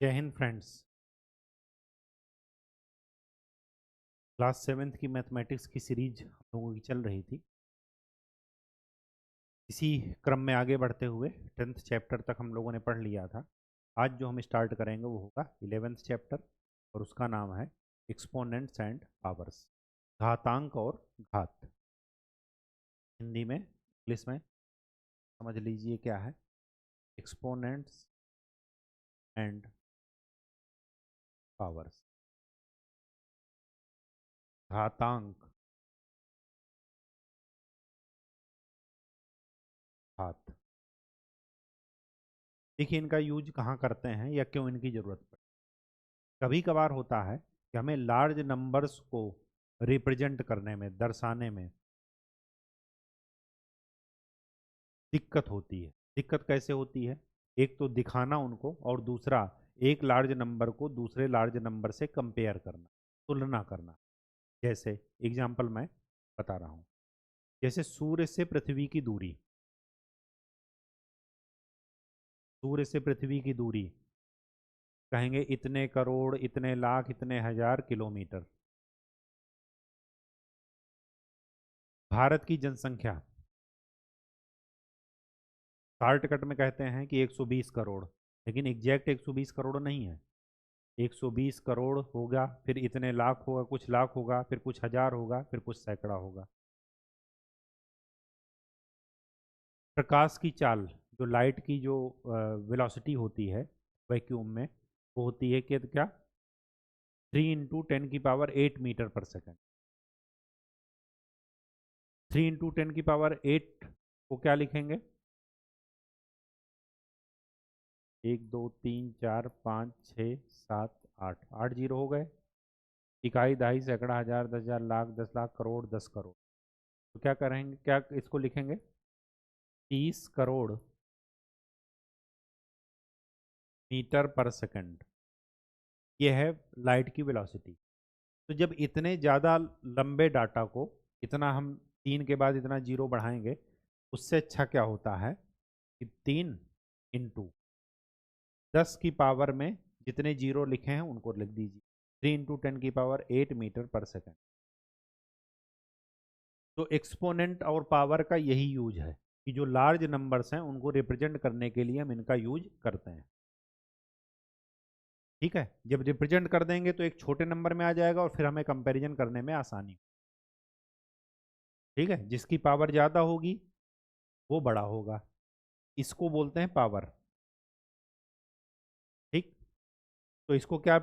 जय Hind friends. Class 7th की mathematics की सीरीज हम लोगों की चल रही थी। इसी क्रम में आगे बढ़ते हुए 10th चैप्टर तक हम लोगों ने पढ़ लिया था। आज जो हम स्टार्ट करेंगे वो होगा 11th चैप्टर और उसका नाम है एक्सपोनेंट्स एंड पावर्स, घातांक और घात। हिंदी में इंग्लिश में समझ लीजिए क्या है एक्सपोनेंट्स एंड पावर्स, घातांक घात। देखिए इनका यूज कहाँ करते हैं या क्यों इनकी ज़रूरत पड़ती है। कभी कभार होता है कि हमें लार्ज नंबर्स को रिप्रेजेंट करने में, दर्शाने में दिक्कत होती है। दिक्कत कैसे होती है? एक तो दिखाना उनको, और दूसरा एक लार्ज नंबर को दूसरे लार्ज नंबर से कंपेयर करना, तुलना करना। जैसे एग्जांपल मैं बता रहा हूँ, जैसे सूर्य से पृथ्वी की दूरी, सूर्य से पृथ्वी की दूरी कहेंगे इतने करोड़, इतने लाख, इतने हजार किलोमीटर। भारत की जनसंख्या शॉर्टकट में कहते हैं कि 120 करोड़, लेकिन एग्जैक्ट 120 करोड़ नहीं है। 120 करोड़ होगा, फिर इतने लाख होगा, कुछ लाख होगा, फिर कुछ हजार होगा, फिर कुछ सैकड़ा होगा। प्रकाश की चाल, जो लाइट की जो वेलोसिटी होती है वैक्यूम में, वो होती है कि क्या 3 × 10⁸ मीटर पर सेकेंड। 3 × 10⁸ को क्या लिखेंगे? 1 2 3 4 5 6 7 8, 8 जीरो हो गए। इकाई, दहाई, सैकड़ा, हजार, 10,000, लाख, 10 लाख, करोड़, 10 करोड़। तो क्या करेंगे, क्या इसको लिखेंगे? 30 करोड़ मीटर पर सेकंड। ये है लाइट की वेलोसिटी। तो जब इतने ज़्यादा लंबे डाटा को, इतना हम 3 के बाद इतना जीरो बढ़ाएंगे, उससे अच्छा क्या होता है कि 3 × 10 की पावर में जितने जीरो लिखे हैं उनको लिख दीजिए। 3 × 10⁸ मीटर पर सेकंड। तो एक्सपोनेंट और पावर का यही यूज है कि जो लार्ज नंबर्स हैं उनको रिप्रेजेंट करने के लिए हम इनका यूज करते हैं। ठीक है, जब रिप्रेजेंट कर देंगे तो एक छोटे नंबर में आ जाएगा और फिर हमें कंपैरिजन करने में आसानी। ठीक है, जिसकी पावर ज़्यादा होगी वो बड़ा होगा, इसको बोलते हैं पावर। ठीक, तो इसको क्या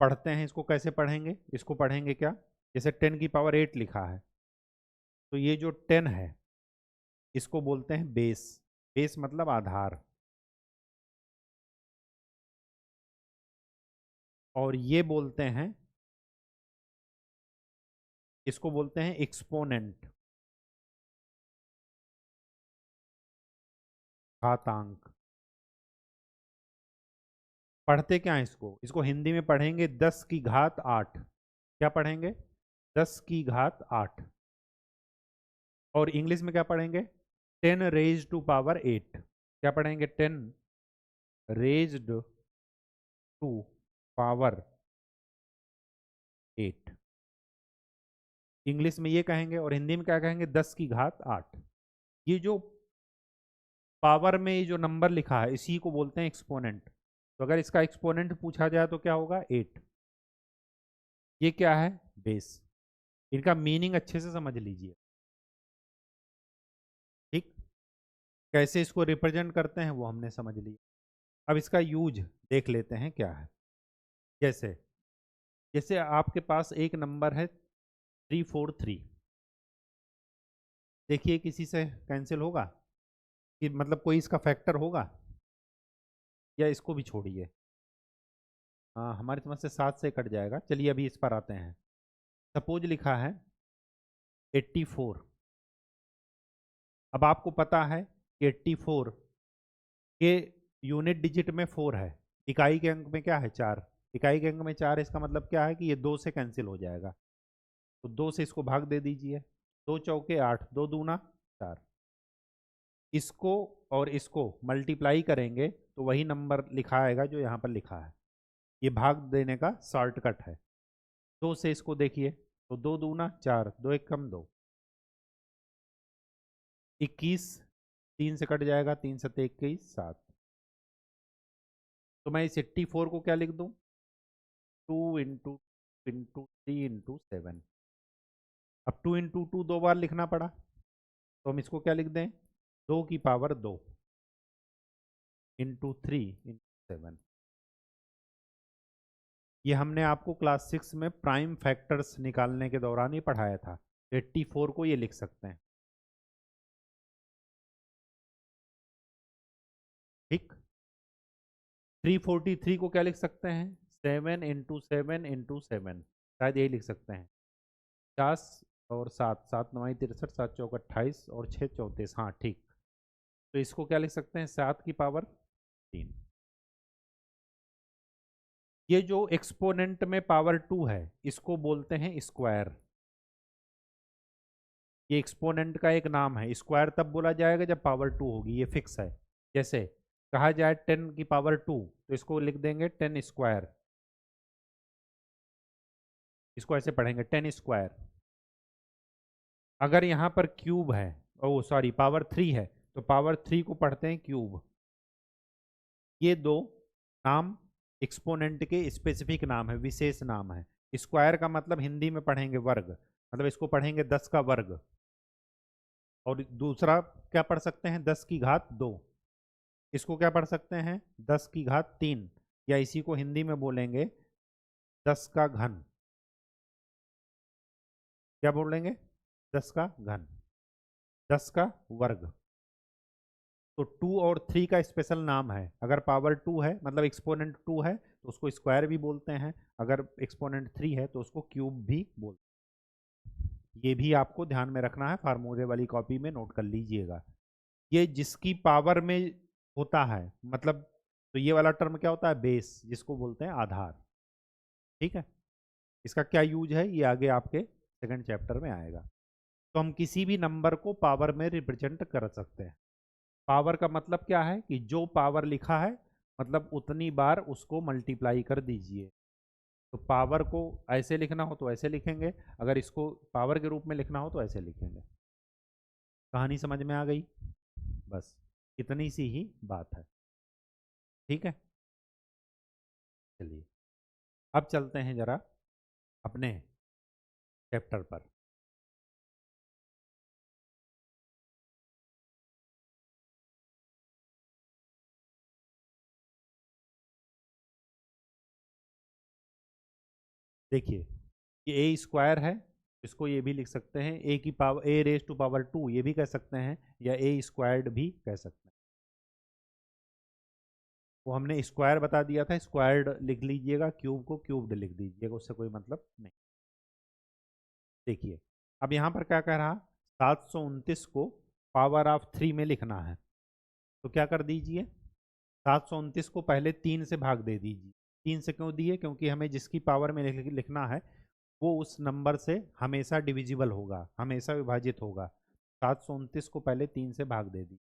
पढ़ते हैं, इसको कैसे पढ़ेंगे? इसको पढ़ेंगे क्या, जैसे 10⁸ लिखा है, तो ये जो 10 है इसको बोलते हैं बेस। बेस मतलब आधार। और ये बोलते हैं, इसको बोलते हैं एक्सपोनेंट, घातांक। पढ़ते क्या है इसको? इसको हिंदी में पढ़ेंगे 10⁸ क्या पढ़ेंगे? 10⁸ और इंग्लिश में क्या पढ़ेंगे? 10⁻⁸ क्या पढ़ेंगे? 10⁻⁸ इंग्लिश में ये कहेंगे, और हिंदी में क्या कहेंगे? 10⁸ ये जो पावर में ये जो नंबर लिखा है इसी को बोलते हैं एक्सपोनेंट। तो अगर इसका एक्सपोनेंट पूछा जाए तो क्या होगा? 8। ये क्या है? बेस। इनका मीनिंग अच्छे से समझ लीजिए। ठीक, कैसे इसको रिप्रेजेंट करते हैं वो हमने समझ लिया। अब इसका यूज देख लेते हैं क्या है। जैसे जैसे आपके पास एक नंबर है 343। देखिए किसी से कैंसिल होगा कि मतलब कोई इसका फैक्टर होगा, या इसको भी छोड़िए। हाँ, हमारी समझ से 7 से कट जाएगा। चलिए अभी इस पर आते हैं। सपोज लिखा है 84। अब आपको पता है कि 84 के यूनिट डिजिट में 4 है, इकाई के अंक में क्या है? 4। इकाई के अंक में 4, इसका मतलब क्या है कि ये 2 से कैंसिल हो जाएगा। तो 2 से इसको भाग दे दीजिए। 2 चौके 8, 2 दूना 4। इसको और इसको मल्टीप्लाई करेंगे तो वही नंबर लिखा आएगा जो यहाँ पर लिखा है। ये भाग देने का शॉर्टकट है। 2 से इसको देखिए, तो 2 दूना 4, 2 एक कम 2, 21, 3 से कट जाएगा, 3 सत्ते 21, 7। तो मैं इस 84 को क्या लिख दूँ, 2 × 3 × 7। अब 2 × 2 2 बार लिखना पड़ा, तो हम इसको क्या लिख दें, 2 की पावर 2 × 3 × 7। ये हमने आपको क्लास 6 में प्राइम फैक्टर्स निकालने के दौरान ही पढ़ाया था। 84 को ये लिख सकते हैं, ठीक। 343 को क्या लिख सकते हैं, 7 × 7 × 7, शायद यही लिख सकते हैं। 50 और 7, 7 9 63, 7 चौक 28 और 6 34, हाँ ठीक। तो इसको क्या लिख सकते हैं, 7 की पावर 3। ये जो एक्सपोनेंट में पावर 2 है, इसको बोलते हैं स्क्वायर। ये एक्सपोनेंट का एक नाम है। स्क्वायर तब बोला जाएगा जब पावर 2 होगी, ये फिक्स है। जैसे कहा जाए 10 की पावर 2, तो इसको लिख देंगे 10 स्क्वायर। इसको ऐसे पढ़ेंगे 10 स्क्वायर। अगर यहाँ पर क्यूब है, ओ सॉरी पावर 3 है, तो पावर 3 को पढ़ते हैं क्यूब। ये दो नाम एक्सपोनेंट के स्पेसिफिक नाम है, विशेष नाम है। स्क्वायर का मतलब हिंदी में पढ़ेंगे वर्ग, मतलब इसको पढ़ेंगे 10 का वर्ग। और दूसरा क्या पढ़ सकते हैं, 10 की घात 2। इसको क्या पढ़ सकते हैं, 10 की घात 3, या इसी को हिंदी में बोलेंगे 10 का घन। क्या बोलेंगे, 10 का घन, 10 का वर्ग। तो 2 और 3 का स्पेशल नाम है। अगर पावर 2 है मतलब एक्सपोनेंट 2 है तो उसको स्क्वायर भी बोलते हैं, अगर एक्सपोनेंट 3 है तो उसको क्यूब भी बोलते हैं। ये भी आपको ध्यान में रखना है, फार्मूले वाली कॉपी में नोट कर लीजिएगा। ये जिसकी पावर में होता है मतलब, तो ये वाला टर्म क्या होता है, बेस, जिसको बोलते हैं आधार। ठीक है, इसका क्या यूज है ये आगे आपके सेकंड चैप्टर में आएगा। तो हम किसी भी नंबर को पावर में रिप्रेजेंट कर सकते हैं। पावर का मतलब क्या है कि जो पावर लिखा है मतलब उतनी बार उसको मल्टीप्लाई कर दीजिए। तो पावर को ऐसे लिखना हो तो ऐसे लिखेंगे, अगर इसको पावर के रूप में लिखना हो तो ऐसे लिखेंगे। कहानी समझ में आ गई, बस इतनी सी ही बात है। ठीक है, चलिए अब चलते हैं जरा अपने चैप्टर पर। देखिए ये ए स्क्वायर है, इसको ये भी लिख सकते हैं ए की power, A raise to power 2 ये भी कह सकते हैं, या ए स्क्वायर्ड भी कह सकते हैं। वो हमने स्क्वायर बता दिया था, स्क्वायर्ड लिख लीजिएगा, क्यूब को क्यूब्ड लिख दीजिएगा, उससे कोई मतलब नहीं। देखिए अब यहाँ पर क्या कह रहा, 729 को पावर ऑफ 3 में लिखना है, तो क्या कर दीजिए, 729 को पहले 3 से भाग दे दीजिए। 3 से क्यों दिए, क्योंकि हमें जिसकी पावर में लिखना है वो उस नंबर से हमेशा डिविजिबल होगा, हमेशा विभाजित होगा। 729 को पहले 3 से भाग दे दी,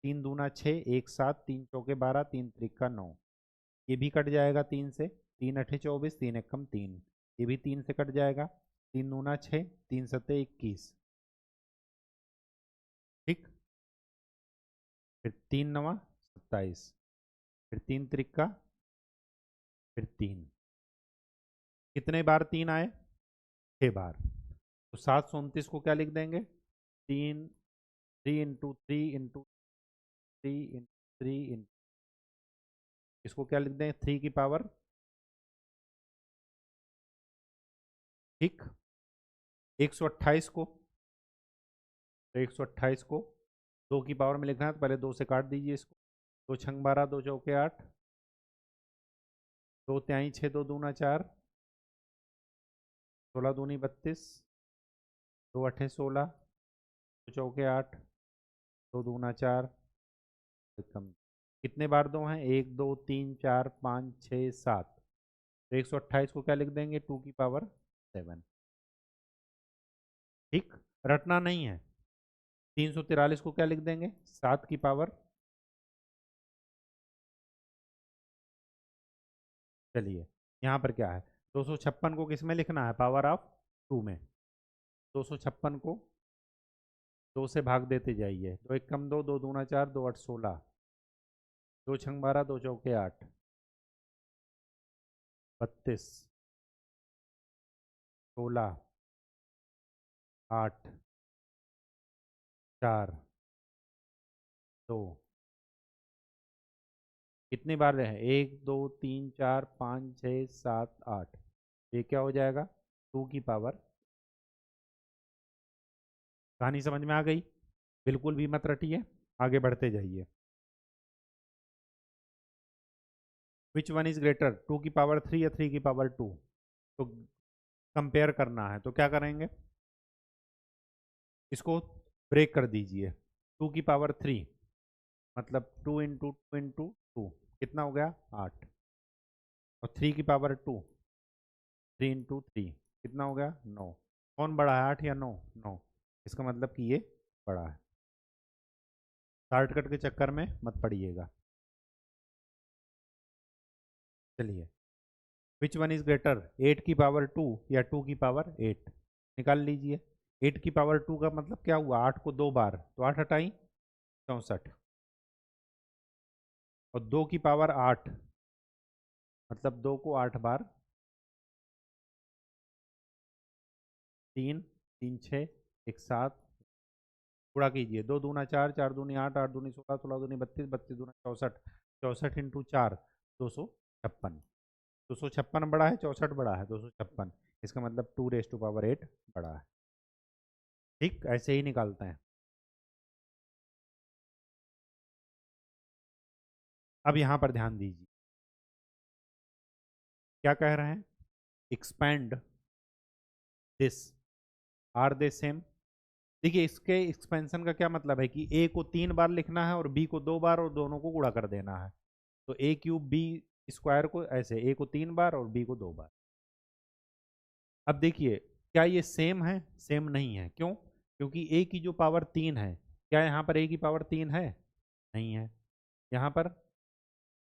3 दूना 6, 1 7, 3 चौके 12, 3 त्रिका 9। ये भी कट जाएगा 3 से, 3 अठे 24, 3 एकम 3। ये भी 3 से कट जाएगा, 3 दूना 6, 3 सत्ते 21। ठीक, फिर 3 नवा 27, फिर 3 त्रिका, फिर 3। कितने बार 3 आए, 6 बार। तो 729 को क्या लिख देंगे, 3, 3 × 3 × 3 × 3 इसको क्या लिख दें, 3 की पावर। ठीक, 128 को, तो 128 को 2 की पावर में लिखना है तो पहले 2 से काट दीजिए इसको। 2 छंग 12, 2 चौके 8, 2 त्याई 6, 2 दूना 4, 16 दूनी 32, 2 अठे 16, 2 चौके 8, 2 दूना 4, कम। कितने बार 2 हैं, 1 2 3 4 5 6 7। तो 128 को क्या लिख देंगे, 2 की पावर 7। ठीक, रटना नहीं है। 343 को क्या लिख देंगे, 7 की पावर चलिए यहाँ पर क्या है, 256 को किस में लिखना है, पावर ऑफ 2 में। 256 को 2 से भाग देते जाइए, 2 एक कम 2, 2 दूना 4, 2 8 16, 2 छंग 12, 2 चौके 8, 32, 16, 8, 4, 2। कितनी बार रहे, 1 2 3 4 5 6 7 8, ये क्या हो जाएगा, 2 की पावर। कहानी समझ में आ गई, बिल्कुल भी मत रटिए, आगे बढ़ते जाइए। विच वन इज ग्रेटर, 2 की पावर 3 या 3 की पावर 2, तो कंपेयर करना है, तो क्या करेंगे, इसको ब्रेक कर दीजिए। 2 की पावर 3 मतलब 2 इंटू 2 इंटू 2 कितना हो गया, 8, और 3 की पावर 2, 3 इंटू 3 कितना हो गया, 9। कौन बड़ा है, 8 या 9, 9, इसका मतलब कि ये बड़ा है। शॉर्टकट के चक्कर में मत पड़िएगा। चलिए, विच वन इज ग्रेटर, 8 की पावर 2 या 2 की पावर 8, निकाल लीजिए। 8 की पावर 2 का मतलब क्या हुआ, 8 को 2 बार, तो 8 हटाई 64, और 2 की पावर 8 मतलब 2 को 8 बार, 3 3 6 1 7, गुणा कीजिए, 2 दूना 4, 4 दूनी 8, 8 दूनी 16, 16 दूनी 32, 32 दूना 64, 64 इंटू 4, 256। 256 बड़ा है, 64 बड़ा है, 256, इसका मतलब 2⁸ बड़ा है। ठीक, ऐसे ही निकालते हैं। अब यहाँ पर ध्यान दीजिए, क्या कह रहे हैं, expand this, are they same. देखिए इसके एक्सपेंशन का क्या मतलब है कि ए को 3 बार लिखना है और बी को 2 बार, और दोनों को गुणा कर देना है। तो ए क्यूब बी स्क्वायर को ऐसे, ए को 3 बार और बी को 2 बार। अब देखिए, क्या ये सेम है, सेम नहीं है, क्यों, क्योंकि ए की जो पावर 3 है, क्या यहाँ पर ए की पावर 3 है, नहीं है, यहाँ पर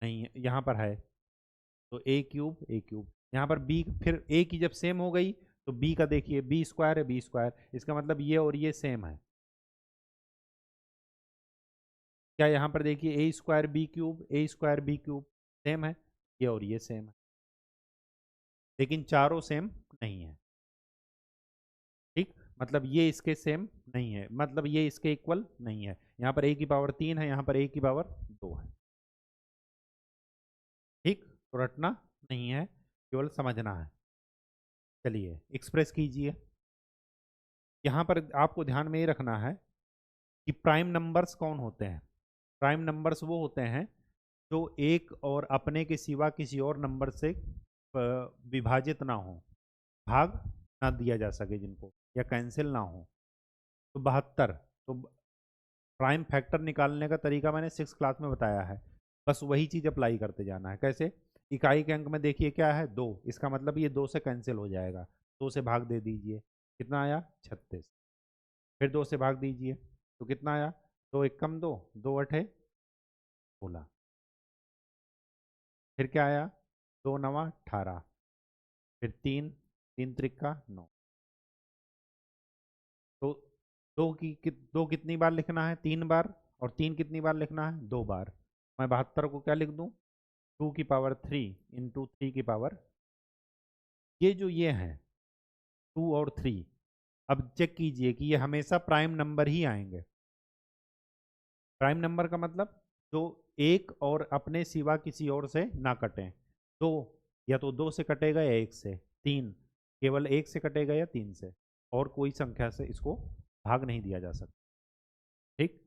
नहीं है, यहाँ पर है, तो ए क्यूब ए क्यूब, यहाँ पर बी, फिर ए की जब सेम हो गई तो बी का देखिए, बी स्क्वायर है, बी स्क्वायर, इसका मतलब ये और ये सेम है। क्या यहाँ पर देखिए, ए स्क्वायर बी क्यूब, ए स्क्वायर बी क्यूब सेम है, ये और ये सेम है, लेकिन चारों सेम नहीं है। ठीक, मतलब ये इसके सेम नहीं है, मतलब ये इसके इक्वल नहीं है। यहाँ पर ए की पावर 3 है, यहाँ पर ए की पावर 2 है। ठीक, तो रटना नहीं है, केवल समझना है। चलिए एक्सप्रेस कीजिए। यहाँ पर आपको ध्यान में ये रखना है कि प्राइम नंबर्स कौन होते हैं। प्राइम नंबर्स वो होते हैं जो एक और अपने के सिवा किसी और नंबर से विभाजित ना हो, भाग ना दिया जा सके जिनको, या कैंसिल ना हो। तो 72, तो प्राइम फैक्टर निकालने का तरीका मैंने 6 क्लास में बताया है, बस वही चीज़ अप्लाई करते जाना है। कैसे, इकाई के अंक में देखिए क्या है, 2, इसका मतलब ये 2 से कैंसिल हो जाएगा, 2 से भाग दे दीजिए, कितना आया, 36। फिर 2 से भाग दीजिए तो कितना आया, 2 एक कम 2, 2 अठे 16, फिर क्या आया, 2 नवा 18, फिर 3, 3 त्रिका 9। तो दो कितनी बार लिखना है, 3 बार, और 3 कितनी बार लिखना है, 2 बार। मैं 72 को क्या लिख दूं, 2 की पावर 3 इंटू 3 की पावर, ये जो ये हैं 2 और 3, अब चेक कीजिए कि ये हमेशा प्राइम नंबर ही आएंगे। प्राइम नंबर का मतलब जो एक और अपने सिवा किसी और से ना कटें। दो, या तो 2 से कटेगा या 1 से, 3 केवल 1 से कटेगा या 3 से, और कोई संख्या से इसको भाग नहीं दिया जा सकता। ठीक,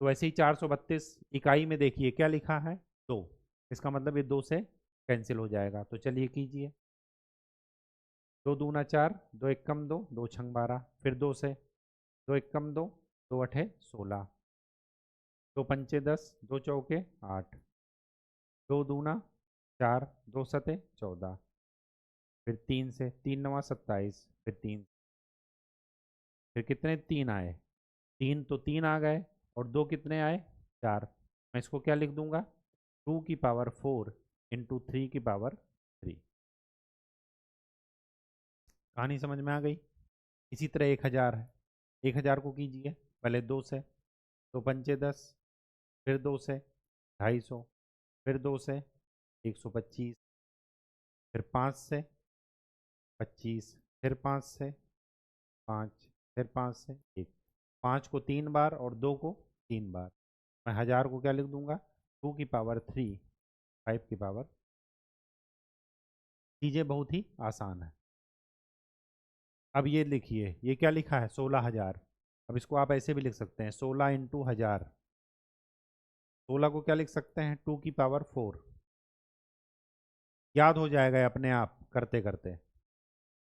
तो ऐसे ही 432 इकाई में देखिए क्या लिखा है, 2, इसका मतलब ये 2 से कैंसिल हो जाएगा। तो चलिए कीजिए, 2 दूना 4, 2 एक कम 2, 2 छंग 12, फिर 2 से, 2 एक कम 2, 2 अठे 16, 2 पंचे 10, 2 चौके 8, 2 दूना 4, 2 सते 14, फिर 3 से, 3 नवा 27, फिर 3, फिर कितने 3 आए, 3 तो 3 आ गए, और 2 कितने आए, 4। मैं इसको क्या लिख दूंगा, 2 की पावर 4 इंटू 3 की पावर कहानी समझ में आ गई। इसी तरह 1000 है, 1000 को कीजिए पहले 2 से, 2 पंचे 10, फिर 2 से 250, फिर 2 से 125, फिर 5 से 25, फिर 5 से 5, फिर 5 से 1, 5 को 3 बार और 2 को 3 बार। मैं 1000 को क्या लिख दूंगा, 2 की पावर 3, 5 की पावर। चीज़ें बहुत ही आसान है। अब ये लिखिए, ये क्या लिखा है 16,000। अब इसको आप ऐसे भी लिख सकते हैं 16 इंटू 1000। 16 को क्या लिख सकते हैं 2 की पावर 4। याद हो जाएगा अपने आप करते करते।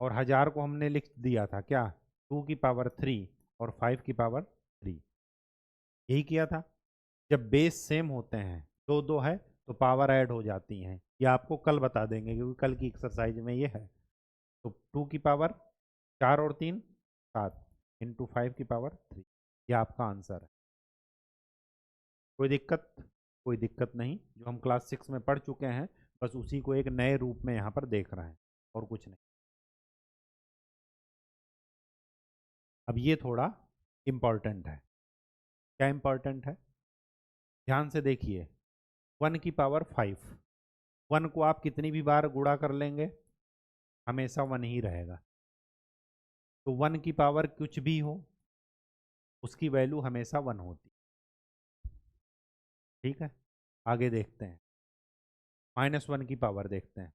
और 1000 को हमने लिख दिया था क्या, 2 की पावर 3 और 5 की पावर 3। यही किया था। जब बेस सेम होते हैं, दो दो है, तो पावर ऐड हो जाती हैं। ये आपको कल बता देंगे क्योंकि कल की एक्सरसाइज में ये है। तो 2 की पावर 4 और 3 7 इंटू 5 की पावर 3, ये आपका आंसर है। कोई दिक्कत? कोई दिक्कत नहीं, जो हम क्लास 6 में पढ़ चुके हैं बस उसी को एक नए रूप में यहाँ पर देख रहे हैं, और कुछ नहीं। अब ये थोड़ा इम्पॉर्टेंट है। क्या इम्पॉर्टेंट है, ध्यान से देखिए। 1 की पावर 5, 1 को आप कितनी भी बार गुणा कर लेंगे हमेशा 1 ही रहेगा। तो 1 की पावर कुछ भी हो उसकी वैल्यू हमेशा 1 होती। ठीक है, आगे देखते हैं। -1 की पावर देखते हैं।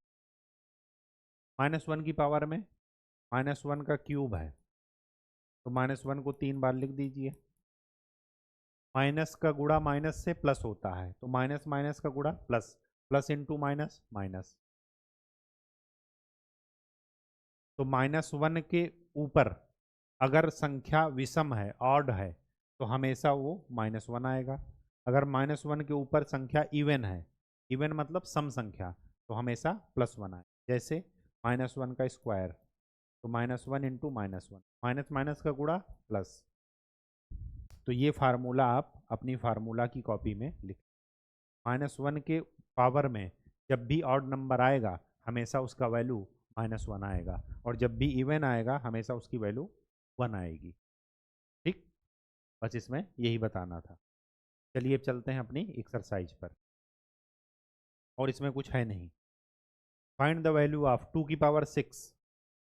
-1 की पावर में -1 का क्यूब है, तो -1 को 3 बार लिख दीजिए। माइनस का गुणा माइनस से प्लस होता है, तो माइनस माइनस का गुणा plus, plus into minus minus. तो -1 के ऊपर अगर संख्या विषम है, ऑड है, तो हमेशा वो -1 आएगा। अगर -1 के ऊपर संख्या इवन है, इवन मतलब सम संख्या, तो हमेशा +1 आए। जैसे -1 का स्क्वायर, तो -1 इंटू -1, माइनस माइनस का गुणा प्लस। तो ये फार्मूला आप अपनी फार्मूला की कॉपी में लिख। -1 के पावर में जब भी ऑड नंबर आएगा हमेशा उसका वैल्यू -1 आएगा, और जब भी इवन आएगा हमेशा उसकी वैल्यू 1 आएगी। ठीक, बस इसमें यही बताना था। चलिए अब चलते हैं अपनी एक्सरसाइज पर, और इसमें कुछ है नहीं। फाइंड द वैल्यू ऑफ 2 की पावर 6।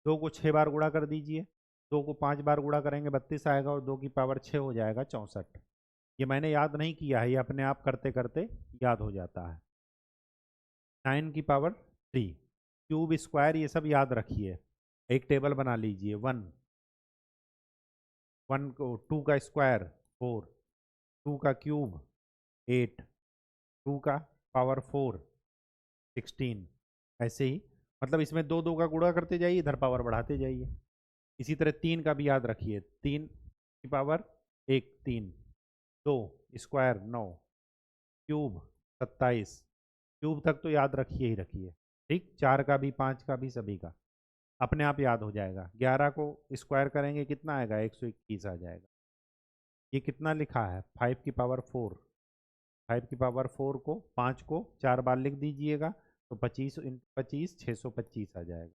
2 को 6 बार गुणा कर दीजिए, 2 को 5 बार गुणा करेंगे 32 आएगा, और 2 की पावर 6 हो जाएगा 64। ये मैंने याद नहीं किया है, ये अपने आप करते करते याद हो जाता है। 9 की पावर 3, क्यूब स्क्वायर ये सब याद रखिए। एक टेबल बना लीजिए। 1 1 को 2 का स्क्वायर 4, 2 का क्यूब 8, 2 का पावर 4 16। ऐसे ही मतलब इसमें दो दो का गुणा करते जाइए, इधर पावर बढ़ाते जाइए। इसी तरह 3 का भी याद रखिए। 3 की पावर 1 3, 2 स्क्वायर 9, क्यूब 27। क्यूब तक तो याद रखिए ही रखिए। ठीक, 4 का भी 5 का भी सभी का अपने आप याद हो जाएगा। 11 को स्क्वायर करेंगे कितना आएगा 121 आ जाएगा। ये कितना लिखा है 5 की पावर 4। 5 की पावर 4 को 5 को 4 बार लिख दीजिएगा, तो 25 इंटू 25 625 आ जाएगा।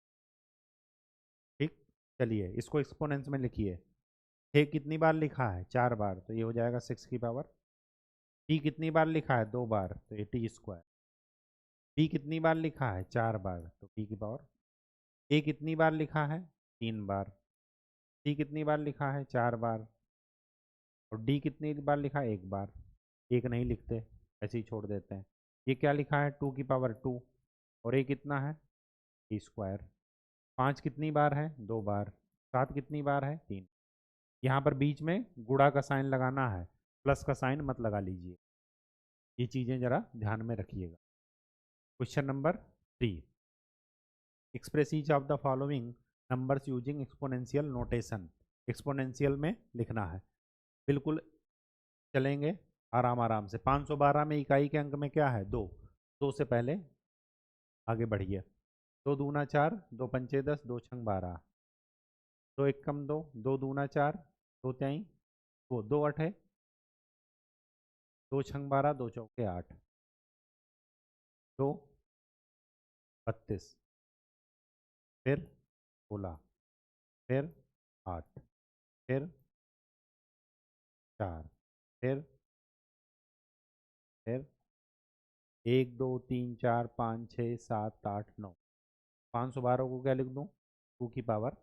ठीक, चलिए इसको एक्सपोनेंस में लिखिए। 6 कितनी बार लिखा है 4 बार, तो ये हो जाएगा 6 की पावर। टी कितनी बार लिखा है 2 बार, तो ये टी स्क्वायर। बी कितनी बार लिखा है 4 बार, तो पी की पावर। ए कितनी बार लिखा है 3 बार। सी कितनी बार लिखा है 4 बार। और डी कितनी बार लिखा है 1 बार। एक नहीं लिखते, ऐसे ही छोड़ देते हैं। ये क्या लिखा है 2 की पावर 2, और ये कितना है टी स्क्वायर। 5 कितनी बार है 2 बार। 7 कितनी बार है 3। यहाँ पर बीच में गुणा का साइन लगाना है, प्लस का साइन मत लगा लीजिए। ये चीज़ें ज़रा ध्यान में रखिएगा। Question number 3, express each of the following numbers using exponential notation. Exponential में लिखना है, बिल्कुल चलेंगे आराम आराम से। 512 में इकाई के अंक में क्या है 2, 2 से पहले आगे बढ़िए। 2 दूना 4, 2 पंचे 10, 2 छंग 12, 2 एक कम 2, 2 दूना 4, 2 त्याई वो 2 अठे, 2 छंग 12, 2 चौके 8, 2 32, फिर 16। फिर 8, फिर 4, फिर 1 2 3 4 5 6 7 8 9। 512 को क्या लिख दूँ? 2 की पावर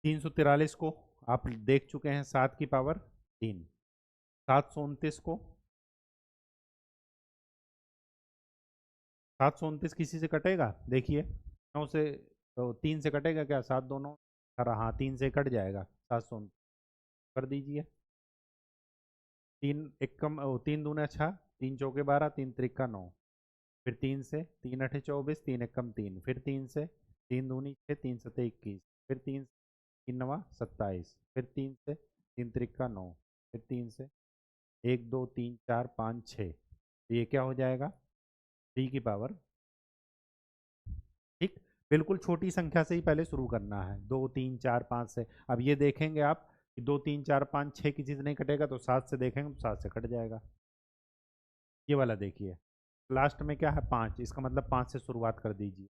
343 को आप देख चुके हैं 7 की पावर 3। 729 को 729 किसी से कटेगा? देखिए 9 से तो 3 से कटेगा क्या? 7 दोनों 18, हाँ 3 से कट जाएगा 729 कर दीजिए। 3 एकम 3 दूने 6, 3 चौके 12, 3 त्रिका 9, फिर 3 से 3 अठे 24, 3 एकम 3, फिर 3 से 3 दूनी 6, 3 सते 21, फिर 3 3 नवा 27, फिर 3 से 3 त्रिका 9, फिर 3 से 1 2 3 4 5 6, तो ये क्या हो जाएगा? 3 की पावर। ठीक, बिल्कुल छोटी संख्या से ही पहले शुरू करना है, 2 3 4 5 से। अब ये देखेंगे आप कि 2 3 4 5 6 किसी से नहीं कटेगा, तो 7 से देखेंगे तो 7 से कट जाएगा। ये वाला देखिए, लास्ट में क्या है? 5, इसका मतलब 5 से शुरुआत कर दीजिए।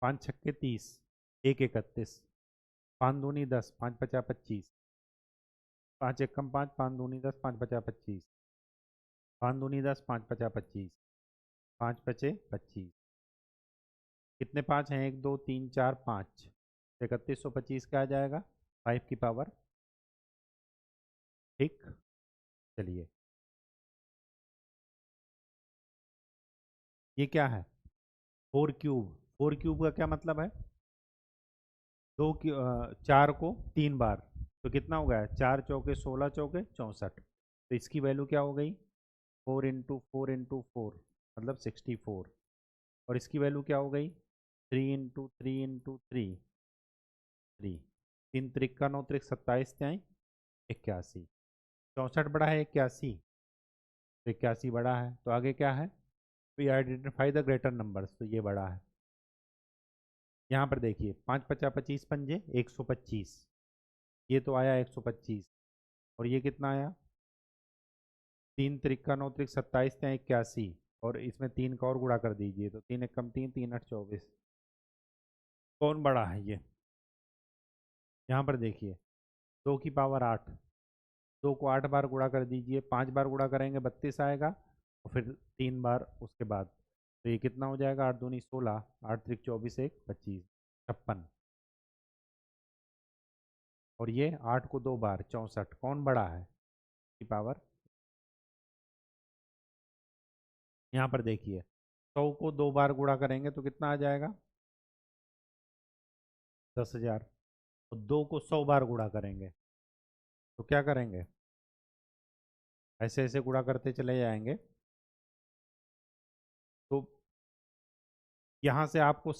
5 छक्के 30, 1 31, 5 दूनी 10, 5 पचा 25, 5 एकम 5, 5 दूनी 10, 5 पचा 25, 5 दूनी 10, 5 पचा 25, 5 पचे 25। कितने 5 हैं? 1 2 3 4 5, 3125 क्या आ जाएगा? 5 की पावर। ठीक, चलिए ये क्या है? 4 क्यूब। 4 क्यूब का क्या मतलब है? 4 को 3 बार, तो कितना हो गया? 4 चौके 16, चौके 64, तो इसकी वैल्यू क्या हो गई? 4 × 4 × 4 मतलब 64। और इसकी वैल्यू क्या हो गई? 3 × 3 × 3 3 त्रिका 9 त्रिक 27 त्याई 81। 64 बड़ा है 81, तो 81 बड़ा है, तो आगे क्या है? We identify the greater numbers, तो ये बड़ा है। यहाँ पर देखिए 5 पचा 25 पंजे 125, ये तो आया 125, और ये कितना आया? 3 त्रिका 9 त्रिक 27 त्या 81, और इसमें 3 का और गुणा कर दीजिए, तो 3 एकम 3, 3 8 24। कौन बड़ा है ये? यहाँ पर देखिए 2 की पावर 8, 2 को 8 बार गुणा कर दीजिए, 5 बार गुणा करेंगे 32 आएगा, और फिर 3 बार उसके बाद, तो ये कितना हो जाएगा? 8 दूनी 16, 8 त्रिक 24, 1 25, 56। और ये 8 को 2 बार 64, कौन बड़ा है? की पावर। यहाँ पर देखिए 100 को 2 बार गुणा करेंगे तो कितना आ जाएगा? 10,000। और 2 को 100 बार गुणा करेंगे तो क्या करेंगे? ऐसे ऐसे गुणा करते चले जाएंगे, तो यहाँ से आपको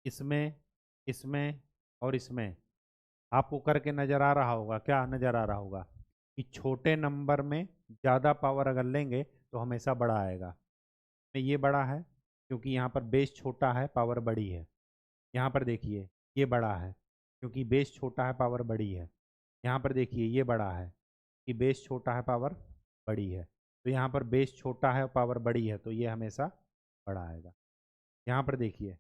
इसमें, इसमें और इसमें आपको करके नज़र आ रहा होगा, क्या नज़र आ रहा होगा? कि छोटे नंबर में ज़्यादा पावर अगर लेंगे तो हमेशा बड़ा आएगा। ये बड़ा है क्योंकि यहाँ पर बेस छोटा है, पावर बड़ी है। यहाँ पर देखिए ये बड़ा है क्योंकि बेस छोटा है, पावर बड़ी है। यहाँ पर देखिए ये बड़ा है कि बेस छोटा है, पावर बड़ी है। तो यहाँ पर बेस छोटा है और पावर बड़ी है, तो ये हमेशा बड़ा आएगा। यहाँ पर देखिए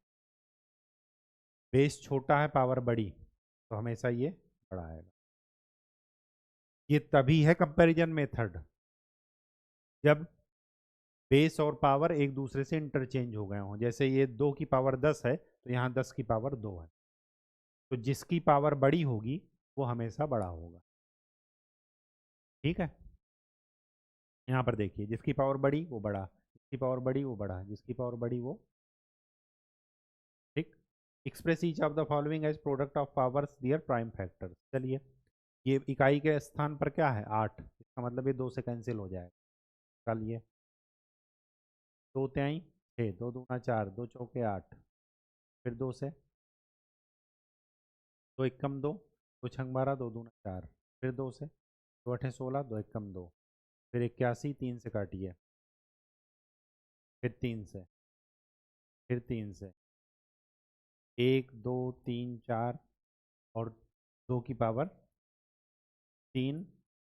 बेस छोटा है, पावर बड़ी, तो हमेशा ये बड़ा आएगा। ये तभी है कंपैरिजन मेथड, जब बेस और पावर एक दूसरे से इंटरचेंज हो गए हों। जैसे ये 2 की पावर 10 है, तो यहाँ 10 की पावर 2 है, तो जिसकी पावर बड़ी होगी वो हमेशा बड़ा होगा। ठीक है, यहाँ पर देखिए जिसकी पावर बड़ी वो बड़ा, जिसकी पावर बड़ी वो बड़ा, जिसकी पावर बड़ी वो। ठीक, express each of the following as product of powers their prime factor. चलिए ये इकाई के स्थान पर क्या है? 8, इसका मतलब ये 2 से कैंसिल हो जाएगा। चलिए 2 त्याई 6, 2 दूना 4, 2 चौके 8, फिर 2 से 2 एकम 2, 2 छंग 12, 2 दूना 4, फिर 2 से 2 अठे 16, 2 एकम 2, फिर 81, 3 से काटिए, फिर 3 से, फिर 3 से 1 2 3 4, और 2 की पावर 3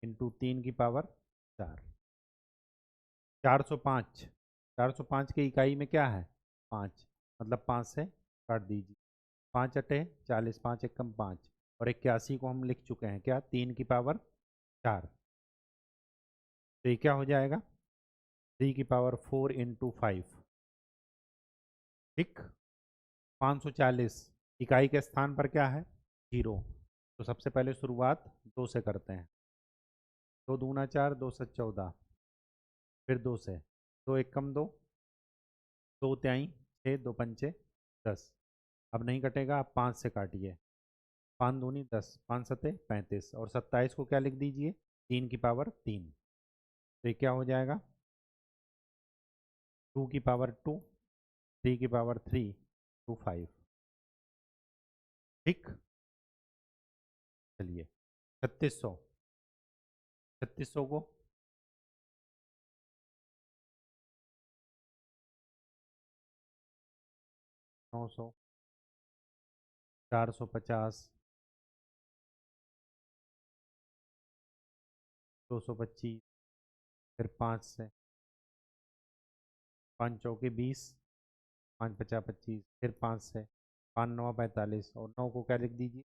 इंटू 3 की पावर 4, 405। 405 की इकाई में क्या है? 5, मतलब 5 से काट दीजिए। 5 अटे 40, 5 एकम 5 और 81 को हम लिख चुके हैं क्या, 3 की पावर 4। तो ये क्या हो जाएगा, 3 की पावर 4 इंटू 5। ठीक, 540 इकाई के स्थान पर क्या है, 0। तो सबसे पहले शुरुआत 2 से करते हैं। 2 दूना 4, 2 से 14, फिर 2 से, 2 एकम 2, 2 त्याई 6, 2 पंचे 10। अब नहीं कटेगा, आप 5 से काटिए। 5 दूनी 10, 5 सते 35 और 27 को क्या लिख दीजिए, 3 की पावर 3। तो ये क्या हो जाएगा, 2 की पावर 2, 3 की पावर 3 टू 5। ठीक, चलिए 3600, 3600 को 900, 450, 225, फिर 5 से, 5 चौके 20, 5 पचास 25, फिर 5 से, 5 9 45 और 9 को क्या लिख दीजिए,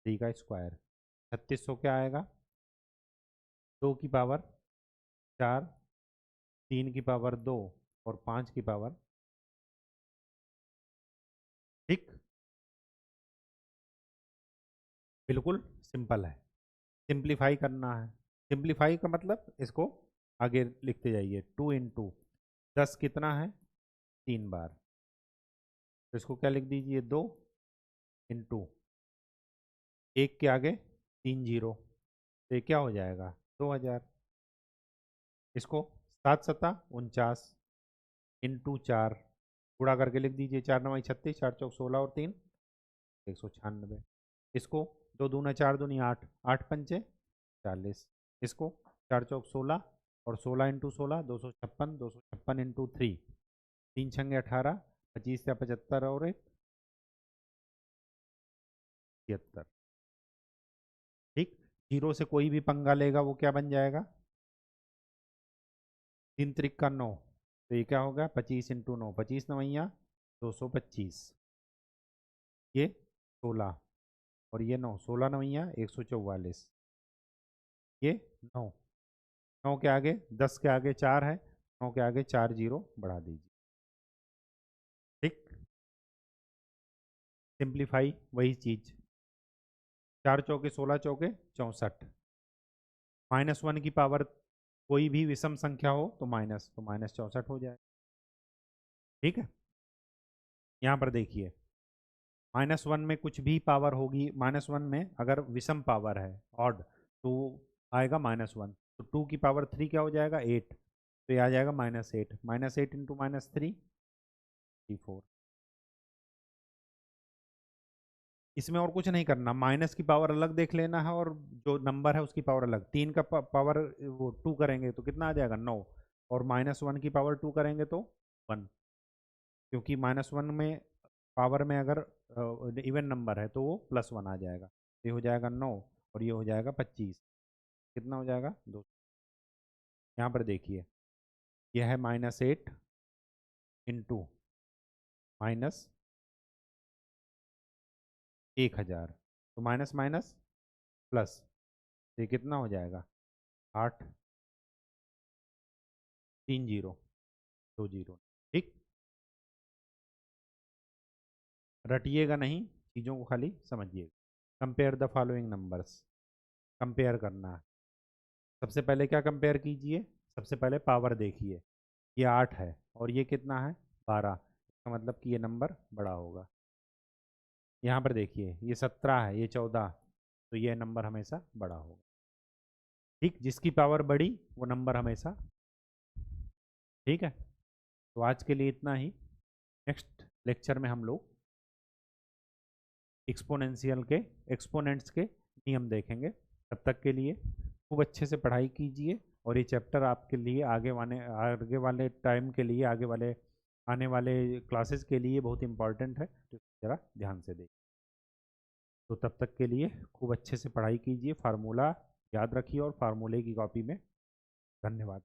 3 का स्क्वायर। 3600 क्या आएगा, 2 की पावर 4, 3 की पावर 2 और 5 की पावर। ठीक, बिल्कुल सिंपल है, सिंप्लीफाई करना है। सिंप्लीफाई का मतलब इसको आगे लिखते जाइए। 2 इंटू 10 कितना है, 3 बार। तो इसको क्या लिख दीजिए, 2 इंटू 1 के आगे 3 जीरो, तो ये क्या हो जाएगा, 2000। इसको 7 सता 49 इंटू 4 गुणा करके लिख दीजिए। 4 9 36, 4 चौक 16 और 3 196। इसको 2 दूना 4 दूनी 8, 8 पंचे 40। इसको 4 चौक 16 और 16 इंटू 16 256, 256 इंटू 3, 3 छंगे 18, 25 या 75 और 1 73। ठीक, जीरो से कोई भी पंगा लेगा वो क्या बन जाएगा, 3 त्रिक का 9। तो ये क्या होगा, 25 इंटू 9, 25 नवैया 225, ये 16 और ये 9, 16 नवैया 144, ये 9, 9 के आगे 10 के आगे 4 है, 9 के आगे 4 जीरो बढ़ा दीजिए। ठीक, सिंप्लीफाई वही चीज, 4 चौके 16 चौके 64, -1 की पावर कोई भी विषम संख्या हो तो माइनस, तो -64 हो जाए। ठीक है, यहाँ पर देखिए, -1 में कुछ भी पावर होगी, -1 में अगर विषम पावर है ऑड तो आएगा -1। तो 2 की पावर 3 क्या हो जाएगा, 8। तो ये आ जाएगा -8, -8 इंटू -3 4। इसमें और कुछ नहीं करना, माइनस की पावर अलग देख लेना है और जो नंबर है उसकी पावर अलग। 3 का पावर वो 2 करेंगे तो कितना आ जाएगा, 9। और -1 की पावर 2 करेंगे तो 1, क्योंकि -1 में पावर में अगर इवन नंबर है तो वो +1 आ जाएगा। ये हो जाएगा 9 और ये हो जाएगा 25। कितना हो जाएगा, 2। यहाँ पर देखिए, यह है -8 इंटू -1000, तो माइनस माइनस प्लस, ये कितना हो जाएगा, 8 3 जीरो 2 जीरो। ठीक, रटिएगा नहीं, चीज़ों को खाली समझिएगा। Compare the following numbers, compare करना है। सबसे पहले क्या कंपेयर कीजिए, सबसे पहले पावर देखिए, ये 8 है और ये कितना है, 12। इसका मतलब कि ये नंबर बड़ा होगा। यहाँ पर देखिए, ये 17 है, ये 14, तो ये नंबर हमेशा बड़ा होगा। ठीक, जिसकी पावर बड़ी वो नंबर हमेशा। ठीक है, तो आज के लिए इतना ही। नेक्स्ट लेक्चर में हम लोग एक्सपोनेंशियल के एक्सपोनेंट्स के नियम देखेंगे। तब तक के लिए खूब अच्छे से पढ़ाई कीजिए और ये चैप्टर आपके लिए आगे वाले टाइम के लिए, आगे वाले आने वाले क्लासेस के लिए बहुत इंपॉर्टेंट है, तो ज़रा ध्यान से देखिए। तो तब तक के लिए खूब अच्छे से पढ़ाई कीजिए, फार्मूला याद रखिए और फार्मूले की कॉपी में। धन्यवाद।